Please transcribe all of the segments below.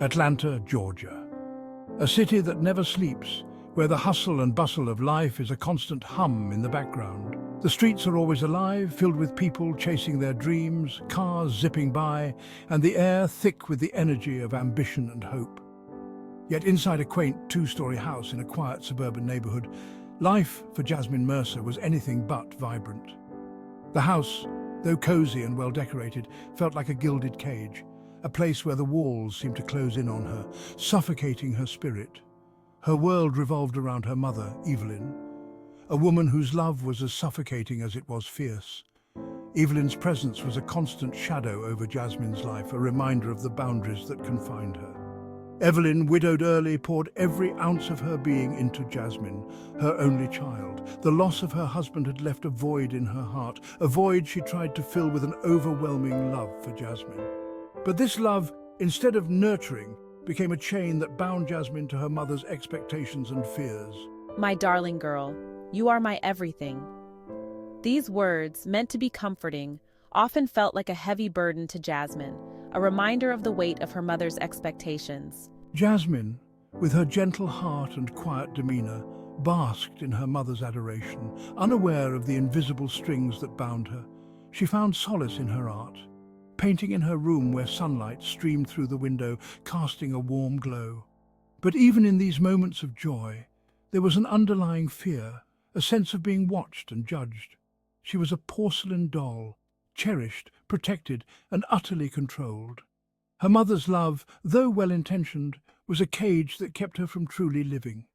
Atlanta, Georgia. A city that never sleeps, where the hustle and bustle of life is a constant hum in the background. The streets are always alive, filled with people chasing their dreams, cars zipping by, and the air thick with the energy of ambition and hope. Yet inside a quaint two-story house in a quiet suburban neighborhood, life for Jasmine Mercer was anything but vibrant. The house, though cozy and well-decorated, felt like a gilded cage, a place where the walls seemed to close in on her, suffocating her spirit. Her world revolved around her mother, Evelyn, a woman whose love was as suffocating as it was fierce. Evelyn's presence was a constant shadow over Jasmine's life, a reminder of the boundaries that confined her. Evelyn, widowed early, poured every ounce of her being into Jasmine, her only child. The loss of her husband had left a void in her heart, a void she tried to fill with an overwhelming love for Jasmine. But this love, instead of nurturing, became a chain that bound Jasmine to her mother's expectations and fears. My darling girl, you are my everything. These words, meant to be comforting, often felt like a heavy burden to Jasmine, a reminder of the weight of her mother's expectations. Jasmine, with her gentle heart and quiet demeanor, basked in her mother's adoration, unaware of the invisible strings that bound her. She found solace in her art, painting in her room where sunlight streamed through the window, casting a warm glow. But even in these moments of joy, there was an underlying fear, a sense of being watched and judged. She was a porcelain doll, cherished, protected, and utterly controlled. Her mother's love, though well-intentioned, was a cage that kept her from truly living.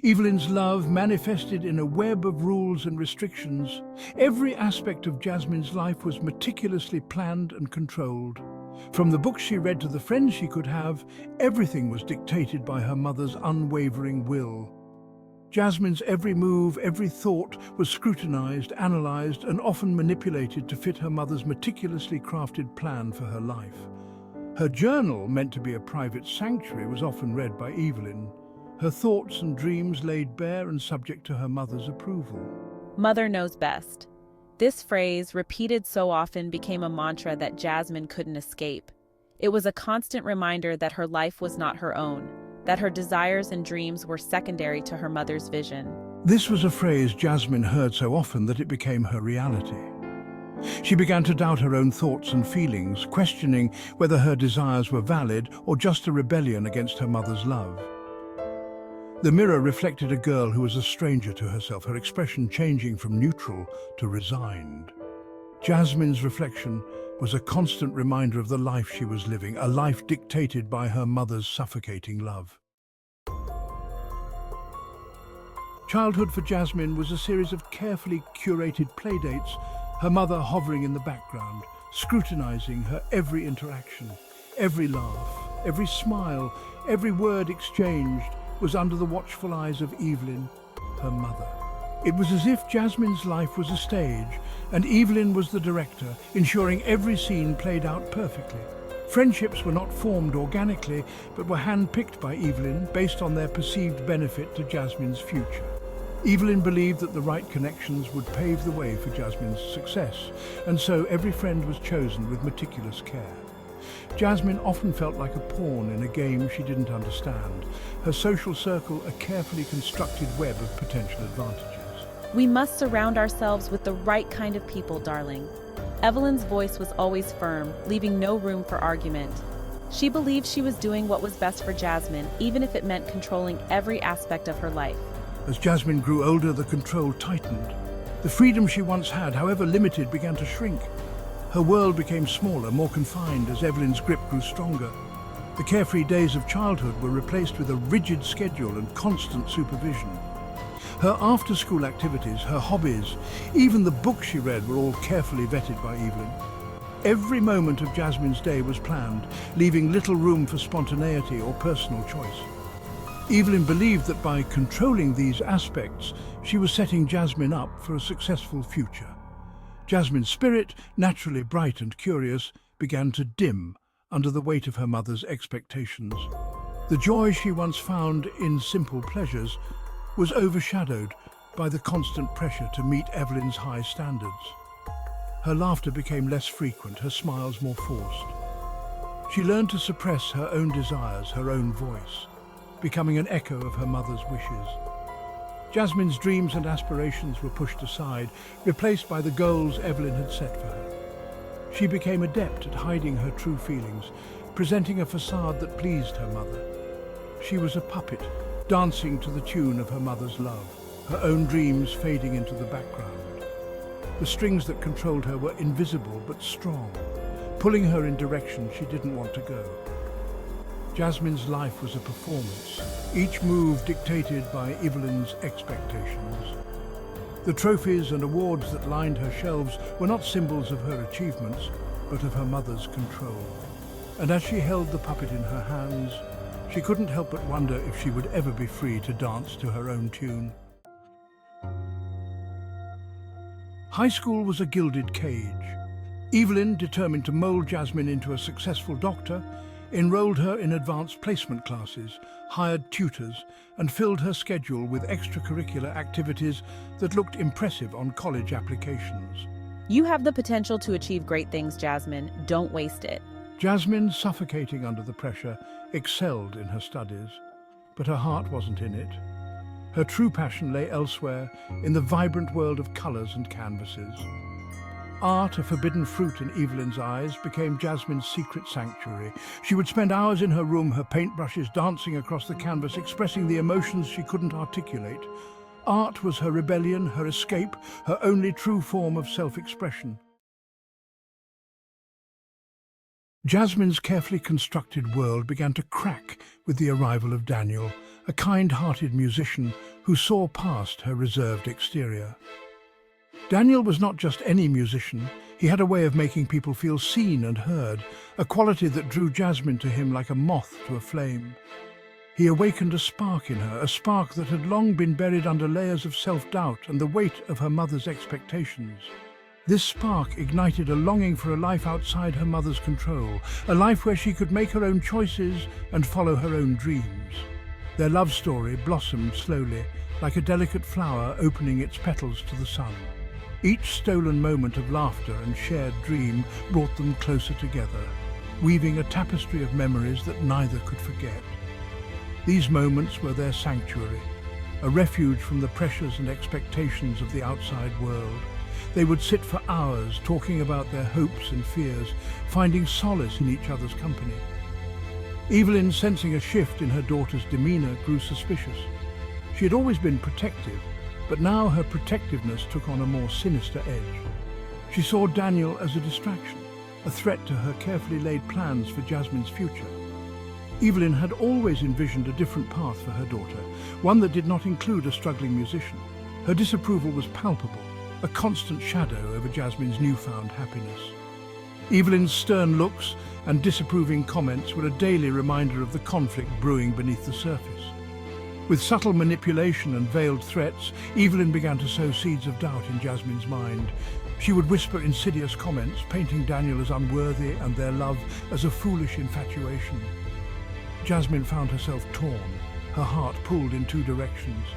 Evelyn's love manifested in a web of rules and restrictions. Every aspect of Jasmine's life was meticulously planned and controlled. From the books she read to the friends she could have, everything was dictated by her mother's unwavering will. Jasmine's every move, every thought was scrutinized, analyzed, and often manipulated to fit her mother's meticulously crafted plan for her life. Her journal, meant to be a private sanctuary, was often read by Evelyn, her thoughts and dreams laid bare and subject to her mother's approval. Mother knows best. This phrase, repeated so often, became a mantra that Jasmine couldn't escape. It was a constant reminder that her life was not her own, that her desires and dreams were secondary to her mother's vision. This was a phrase Jasmine heard so often that it became her reality. She began to doubt her own thoughts and feelings, questioning whether her desires were valid or just a rebellion against her mother's love. The mirror reflected a girl who was a stranger to herself, her expression changing from neutral to resigned. Jasmine's reflection was a constant reminder of the life she was living, a life dictated by her mother's suffocating love. Childhood for Jasmine was a series of carefully curated playdates, her mother hovering in the background, scrutinizing her every interaction. Every laugh, every smile, every word exchanged was under the watchful eyes of Evelyn, her mother. It was as if Jasmine's life was a stage, and Evelyn was the director, ensuring every scene played out perfectly. Friendships were not formed organically, but were hand-picked by Evelyn based on their perceived benefit to Jasmine's future. Evelyn believed that the right connections would pave the way for Jasmine's success, and so every friend was chosen with meticulous care. Jasmine often felt like a pawn in a game she didn't understand, her social circle a carefully constructed web of potential advantages. We must surround ourselves with the right kind of people, darling. Evelyn's voice was always firm, leaving no room for argument. She believed she was doing what was best for Jasmine, even if it meant controlling every aspect of her life. As Jasmine grew older, the control tightened. The freedom she once had, however limited, began to shrink. Her world became smaller, more confined as Evelyn's grip grew stronger. The carefree days of childhood were replaced with a rigid schedule and constant supervision. Her after-school activities, her hobbies, even the books she read were all carefully vetted by Evelyn. Every moment of Jasmine's day was planned, leaving little room for spontaneity or personal choice. Evelyn believed that by controlling these aspects, she was setting Jasmine up for a successful future. Jasmine's spirit, naturally bright and curious, began to dim under the weight of her mother's expectations. The joy she once found in simple pleasures was overshadowed by the constant pressure to meet Evelyn's high standards. Her laughter became less frequent, her smiles more forced. She learned to suppress her own desires, her own voice, becoming an echo of her mother's wishes. Jasmine's dreams and aspirations were pushed aside, replaced by the goals Evelyn had set for her. She became adept at hiding her true feelings, presenting a facade that pleased her mother. She was a puppet, dancing to the tune of her mother's love, her own dreams fading into the background. The strings that controlled her were invisible but strong, pulling her in directions she didn't want to go. Jasmine's life was a performance, each move dictated by Evelyn's expectations. The trophies and awards that lined her shelves were not symbols of her achievements, but of her mother's control. And as she held the puppet in her hands, she couldn't help but wonder if she would ever be free to dance to her own tune. High school was a gilded cage. Evelyn, determined to mold Jasmine into a successful doctor, enrolled her in advanced placement classes, hired tutors, and filled her schedule with extracurricular activities that looked impressive on college applications. You have the potential to achieve great things, Jasmine. Don't waste it. Jasmine, suffocating under the pressure, excelled in her studies, but her heart wasn't in it. Her true passion lay elsewhere, in the vibrant world of colours and canvases. Art, a forbidden fruit in Evelyn's eyes, became Jasmine's secret sanctuary. She would spend hours in her room, her paintbrushes dancing across the canvas, expressing the emotions she couldn't articulate. Art was her rebellion, her escape, her only true form of self-expression. Jasmine's carefully constructed world began to crack with the arrival of Daniel, a kind-hearted musician who saw past her reserved exterior. Daniel was not just any musician, he had a way of making people feel seen and heard, a quality that drew Jasmine to him like a moth to a flame. He awakened a spark in her, a spark that had long been buried under layers of self-doubt and the weight of her mother's expectations. This spark ignited a longing for a life outside her mother's control, a life where she could make her own choices and follow her own dreams. Their love story blossomed slowly, like a delicate flower opening its petals to the sun. Each stolen moment of laughter and shared dream brought them closer together, weaving a tapestry of memories that neither could forget. These moments were their sanctuary, a refuge from the pressures and expectations of the outside world. They would sit for hours talking about their hopes and fears, finding solace in each other's company. Evelyn, sensing a shift in her daughter's demeanor, grew suspicious. She had always been protective, but now her protectiveness took on a more sinister edge. She saw Daniel as a distraction, a threat to her carefully laid plans for Jasmine's future. Evelyn had always envisioned a different path for her daughter, one that did not include a struggling musician. Her disapproval was palpable, a constant shadow over Jasmine's newfound happiness. Evelyn's stern looks and disapproving comments were a daily reminder of the conflict brewing beneath the surface. With subtle manipulation and veiled threats, Evelyn began to sow seeds of doubt in Jasmine's mind. She would whisper insidious comments, painting Daniel as unworthy and their love as a foolish infatuation. Jasmine found herself torn, her heart pulled in two directions.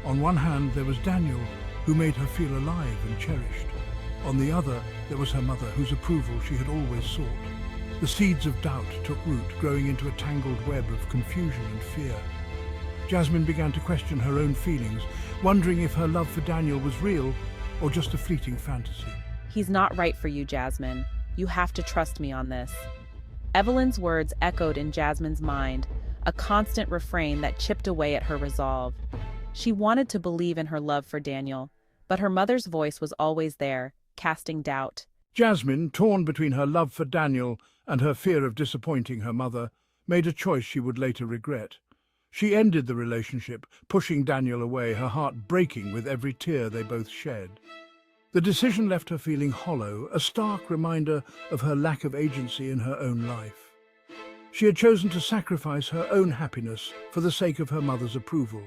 On one hand, there was Daniel, who made her feel alive and cherished. On the other, there was her mother, whose approval she had always sought. The seeds of doubt took root, growing into a tangled web of confusion and fear. Jasmine began to question her own feelings, wondering if her love for Daniel was real or just a fleeting fantasy. He's not right for you, Jasmine. You have to trust me on this. Evelyn's words echoed in Jasmine's mind, a constant refrain that chipped away at her resolve. She wanted to believe in her love for Daniel, but her mother's voice was always there, casting doubt. Jasmine, torn between her love for Daniel and her fear of disappointing her mother, made a choice she would later regret. She ended the relationship, pushing Daniel away, her heart breaking with every tear they both shed. The decision left her feeling hollow, a stark reminder of her lack of agency in her own life. She had chosen to sacrifice her own happiness for the sake of her mother's approval,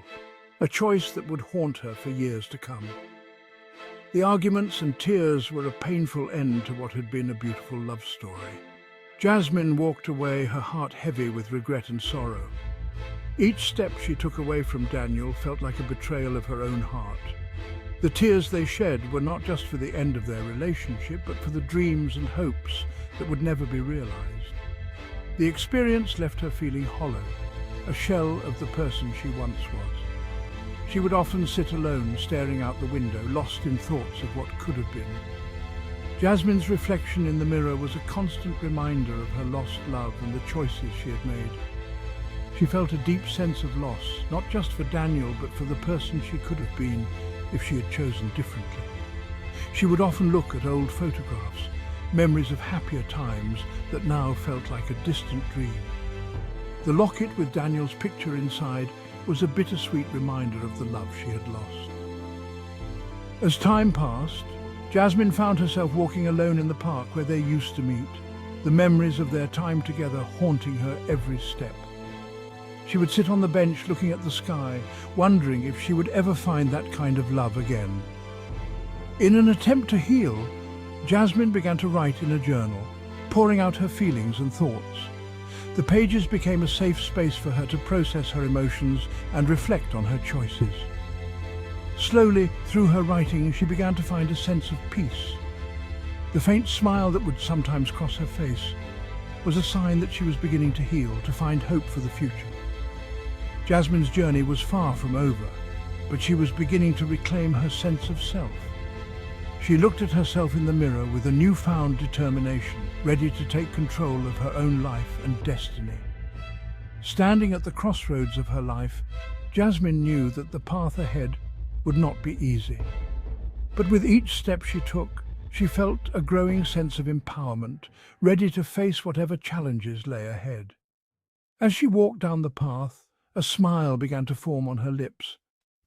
a choice that would haunt her for years to come. The arguments and tears were a painful end to what had been a beautiful love story. Jasmine walked away, her heart heavy with regret and sorrow. Each step she took away from Daniel felt like a betrayal of her own heart. The tears they shed were not just for the end of their relationship, but for the dreams and hopes that would never be realized. The experience left her feeling hollow, a shell of the person she once was. She would often sit alone, staring out the window, lost in thoughts of what could have been. Jasmine's reflection in the mirror was a constant reminder of her lost love and the choices she had made. She felt a deep sense of loss, not just for Daniel, but for the person she could have been if she had chosen differently. She would often look at old photographs, memories of happier times that now felt like a distant dream. The locket with Daniel's picture inside was a bittersweet reminder of the love she had lost. As time passed, Jasmine found herself walking alone in the park where they used to meet, the memories of their time together haunting her every step. She would sit on the bench looking at the sky, wondering if she would ever find that kind of love again. In an attempt to heal, Jasmine began to write in a journal, pouring out her feelings and thoughts. The pages became a safe space for her to process her emotions and reflect on her choices. Slowly, through her writing, she began to find a sense of peace. The faint smile that would sometimes cross her face was a sign that she was beginning to heal, to find hope for the future. Jasmine's journey was far from over, but she was beginning to reclaim her sense of self. She looked at herself in the mirror with a newfound determination, ready to take control of her own life and destiny. Standing at the crossroads of her life, Jasmine knew that the path ahead would not be easy. But with each step she took, she felt a growing sense of empowerment, ready to face whatever challenges lay ahead. As she walked down the path, a smile began to form on her lips.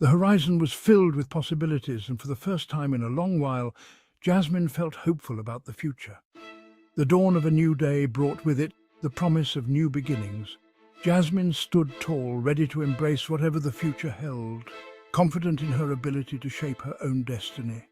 The horizon was filled with possibilities, and for the first time in a long while, Jasmine felt hopeful about the future. The dawn of a new day brought with it the promise of new beginnings. Jasmine stood tall, ready to embrace whatever the future held, confident in her ability to shape her own destiny.